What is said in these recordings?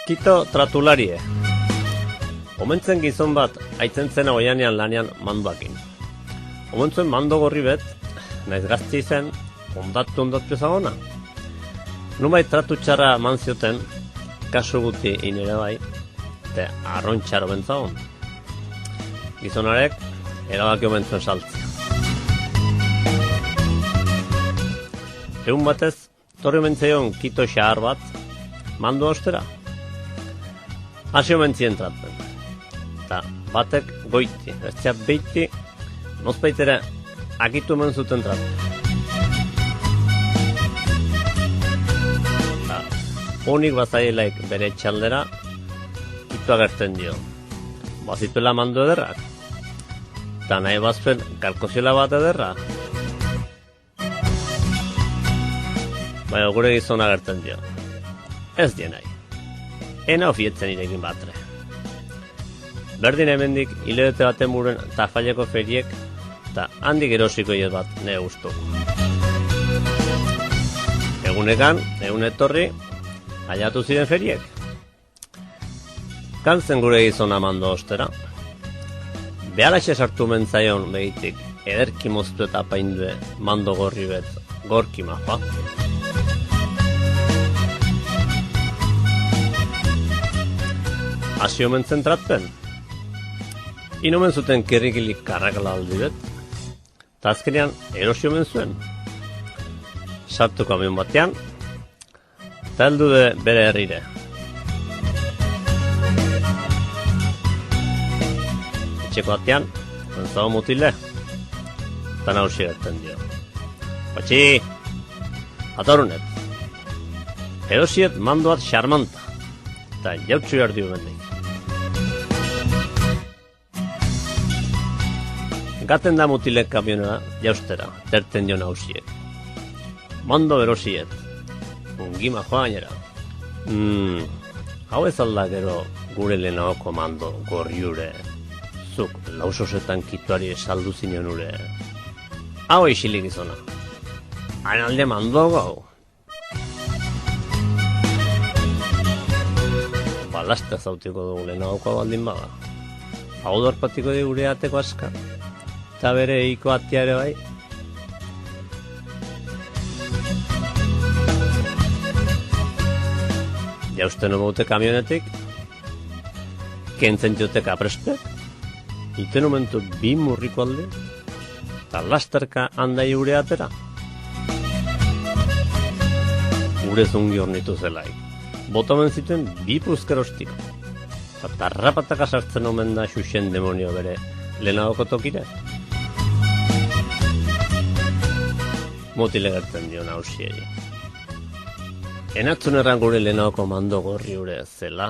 Kito tratularie. Omentzen gizon bat, aitzen zena oianean lanean mandoakin. Omentzuen mando gorri bet, naiz gazti zen, ondatu ezagona. Nubait tratu txarra man zioten, kasu guti inere bai, eta arrontxaro bentzagon. Gizonarek, erabaki omentzuen saltzea. Egun batez, torri omentzeion kito xahar bat, mando ostera. Hasi omentzien tratzen. Eta batek goiti, bestia beiti, nozpaitere akitu hemen zuten tratzen. Honik bazailaik bere txaldera, kitu agertzen dio. Bazituela mando ederrak. Eta nahi bazuen kalkoziola bat ederra. Baina gure gizon agertzen dio. Ez die nahi. Ena ofietzen irekin batre. Berdin hemendik hilabete baten buruan Tafalleko feriek eta handik erosiko hiet bat nire gustu. Egunekan, egun etorri, aiatu ziren feriek. Kantzen gure gizona mando ostera. Behalaxe sartu mentzaion begitik, ederki moztu eta apaindue mando gorri bet gorki mafa. Hasi omen zen tratpen. Inomen zuten kirrikilik karrakala aldi bet. Ta azkenean erosi omen zuen. Sartu kamion batean. Ta heldu de bere herrire. Etxeko batean, zentzao mutile. Ta nausi gertzen dio. Patxi, atorunet. Erosiet mandoat xarmanta. Ta jautsu jardi bendik. Gaten da mutilek kamionera, jaustera, terten dio nausiek. Mando berosiet. Ungima joa gainera. Hau ez alda gero gure lehenaoko mando gorriure. Zuk lausosetan kituari saldu zinen ure. Hau isilik izona. Hain alde mando gau. Balasta zautiko dugu lehenaoko baldin baga. Hau dorpatiko di gure ateko aska. Eta bere eiko atia ere bai. Jausten omaute kamionetik, kentzen diote kaprespek, iten omentu bi murriko alde, eta lasterka handai gure atera. Gure zungi hornitu zelaik. Botomen zituen bi puzkerostiko. Eta rapataka sartzen omen da xuxen demonio bere lehenagoko tokire. Motile gertzen dio nausiei. Enatzun erran gure lehenagoko mando gorri ure zela.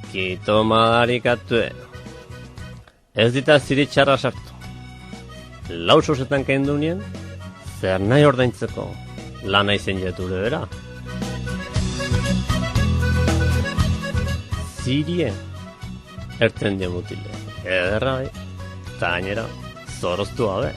Kito madarikatue. Ez dita ziritxarra sartu. Lausosetan kendu nien, zer nahi ordaintzeko lana izen jeture bera. Zirie, ertzen dio mutile. Ederra bai, eta gainera, zoroztu gabe.